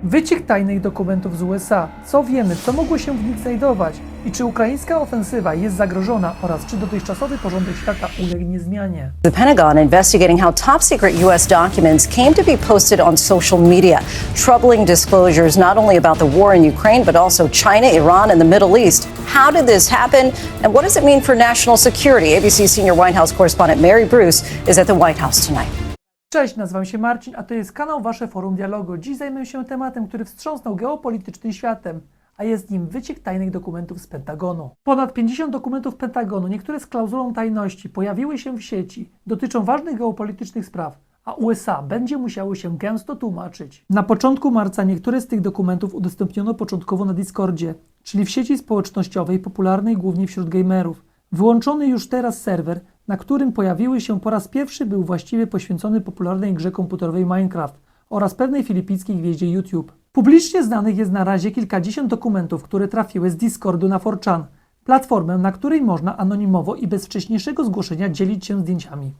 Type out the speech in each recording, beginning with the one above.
Wyciek tajnych dokumentów z USA. Co wiemy, co mogło się w nich znajdować? I czy ukraińska ofensywa jest zagrożona oraz czy dotychczasowy porządek świata ulegnie zmianie? The Pentagon investigating how top secret U.S. documents came to be posted on social media. Troubling disclosures not only about the war in Ukraine, but also China, Iran, and the Middle East. How did this happen? And what does it mean for national security? ABC senior White House correspondent Mary Bruce is at the White House tonight. Cześć, nazywam się Marcin, a to jest kanał Wasze Forum Dialogu. Dziś zajmę się tematem, który wstrząsnął geopolitycznym światem, a jest nim wyciek tajnych dokumentów z Pentagonu. Ponad 50 dokumentów Pentagonu, niektóre z klauzulą tajności, pojawiły się w sieci, dotyczą ważnych geopolitycznych spraw, a USA będzie musiało się gęsto tłumaczyć. Na początku marca niektóre z tych dokumentów udostępniono początkowo na Discordzie, czyli w sieci społecznościowej popularnej głównie wśród gamerów. Wyłączony już teraz serwer, na którym pojawiły się po raz pierwszy, był właściwie poświęcony popularnej grze komputerowej Minecraft oraz pewnej filipijskiej gwieździe YouTube. Publicznie znanych jest na razie kilkadziesiąt dokumentów, które trafiły z Discordu na 4chan, platformę, na której można anonimowo i bez wcześniejszego zgłoszenia dzielić się zdjęciami.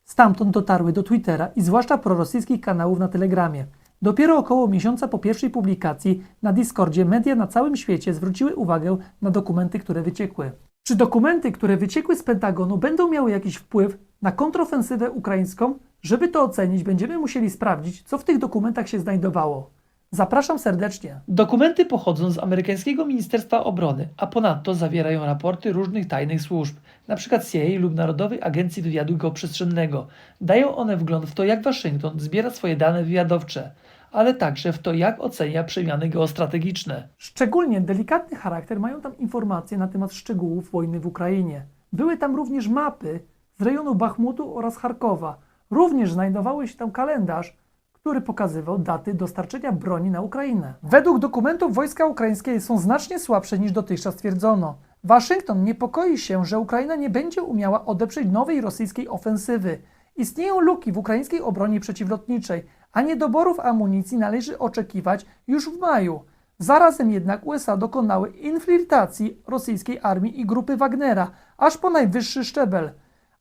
Stamtąd dotarły do Twittera i zwłaszcza prorosyjskich kanałów na Telegramie. Dopiero około miesiąca po pierwszej publikacji na Discordzie media na całym świecie zwróciły uwagę na dokumenty, które wyciekły. Czy dokumenty, które wyciekły z Pentagonu, będą miały jakiś wpływ na kontrofensywę ukraińską? Żeby to ocenić, będziemy musieli sprawdzić, co w tych dokumentach się znajdowało. Zapraszam serdecznie. Dokumenty pochodzą z amerykańskiego Ministerstwa Obrony, a ponadto zawierają raporty różnych tajnych służb, np. CIA lub Narodowej Agencji Wywiadu Geoprzestrzennego. Dają one wgląd w to, jak Waszyngton zbiera swoje dane wywiadowcze, ale także w to, jak ocenia przemiany geostrategiczne. Szczególnie delikatny charakter mają tam informacje na temat szczegółów wojny w Ukrainie. Były tam również mapy z rejonu Bachmutu oraz Charkowa. Również znajdowały się tam kalendarz, który pokazywał daty dostarczenia broni na Ukrainę. Według dokumentów wojska ukraińskie są znacznie słabsze niż dotychczas twierdzono. Waszyngton niepokoi się, że Ukraina nie będzie umiała odeprzeć nowej rosyjskiej ofensywy. Istnieją luki w ukraińskiej obronie przeciwlotniczej, a niedoborów amunicji należy oczekiwać już w maju. Zarazem jednak USA dokonały infiltracji rosyjskiej armii i grupy Wagnera, aż po najwyższy szczebel,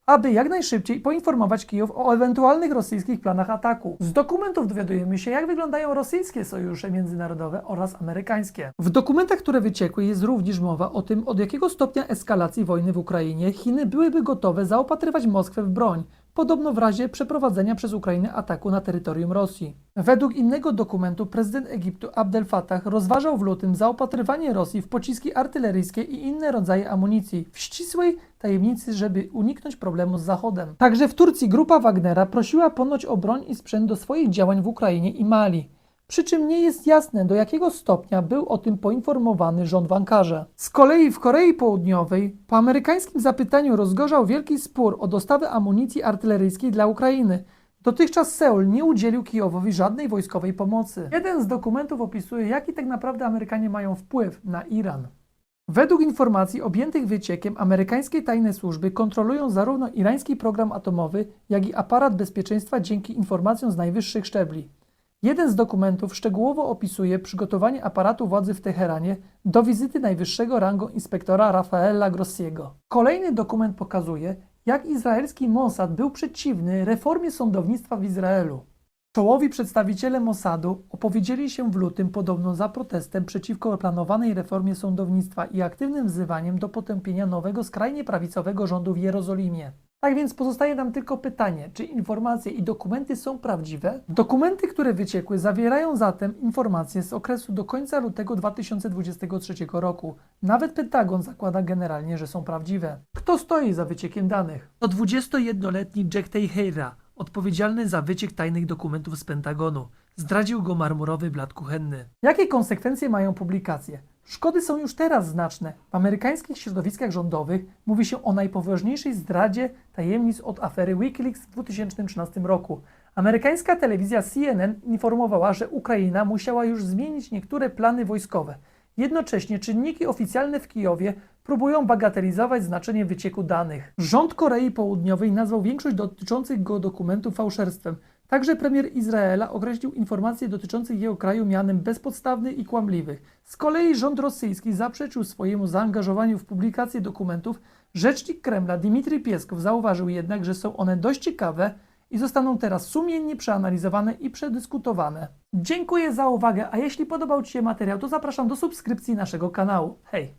aby jak najszybciej poinformować Kijów o ewentualnych rosyjskich planach ataku. Z dokumentów dowiadujemy się, jak wyglądają rosyjskie sojusze międzynarodowe oraz amerykańskie. W dokumentach, które wyciekły, jest również mowa o tym, od jakiego stopnia eskalacji wojny w Ukrainie Chiny byłyby gotowe zaopatrywać Moskwę w broń, podobno w razie przeprowadzenia przez Ukrainę ataku na terytorium Rosji. Według innego dokumentu prezydent Egiptu Abdel Fattah rozważał w lutym zaopatrywanie Rosji w pociski artyleryjskie i inne rodzaje amunicji w ścisłej tajemnicy, żeby uniknąć problemu z Zachodem. Także w Turcji grupa Wagnera prosiła ponoć o broń i sprzęt do swoich działań w Ukrainie i Mali. Przy czym nie jest jasne, do jakiego stopnia był o tym poinformowany rząd w Ankarze. Z kolei w Korei Południowej po amerykańskim zapytaniu rozgorzał wielki spór o dostawę amunicji artyleryjskiej dla Ukrainy. Dotychczas Seul nie udzielił Kijowowi żadnej wojskowej pomocy. Jeden z dokumentów opisuje, jaki tak naprawdę Amerykanie mają wpływ na Iran. Według informacji objętych wyciekiem, amerykańskie tajne służby kontrolują zarówno irański program atomowy, jak i aparat bezpieczeństwa dzięki informacjom z najwyższych szczebli. Jeden z dokumentów szczegółowo opisuje przygotowanie aparatu władzy w Teheranie do wizyty najwyższego rangą inspektora Rafaela Grossiego. Kolejny dokument pokazuje, jak izraelski Mossad był przeciwny reformie sądownictwa w Izraelu. Czołowi przedstawiciele Mossadu opowiedzieli się w lutym podobno za protestem przeciwko planowanej reformie sądownictwa i aktywnym wzywaniem do potępienia nowego skrajnie prawicowego rządu w Jerozolimie. Tak więc pozostaje nam tylko pytanie, czy informacje i dokumenty są prawdziwe? Dokumenty, które wyciekły, zawierają zatem informacje z okresu do końca lutego 2023 roku. Nawet Pentagon zakłada generalnie, że są prawdziwe. Kto stoi za wyciekiem danych? To 21-letni Jack Teixeira, odpowiedzialny za wyciek tajnych dokumentów z Pentagonu. Zdradził go marmurowy blat kuchenny. Jakie konsekwencje mają publikacje? Szkody są już teraz znaczne. W amerykańskich środowiskach rządowych mówi się o najpoważniejszej zdradzie tajemnic od afery Wikileaks w 2013 roku. Amerykańska telewizja CNN informowała, że Ukraina musiała już zmienić niektóre plany wojskowe. Jednocześnie czynniki oficjalne w Kijowie próbują bagatelizować znaczenie wycieku danych. Rząd Korei Południowej nazwał większość dotyczących go dokumentów fałszerstwem. Także premier Izraela określił informacje dotyczące jego kraju mianem bezpodstawnych i kłamliwych. Z kolei rząd rosyjski zaprzeczył swojemu zaangażowaniu w publikację dokumentów. Rzecznik Kremla Dmitrij Pieskow zauważył jednak, że są one dość ciekawe i zostaną teraz sumiennie przeanalizowane i przedyskutowane. Dziękuję za uwagę, a jeśli podobał Ci się materiał, to zapraszam do subskrypcji naszego kanału. Hej!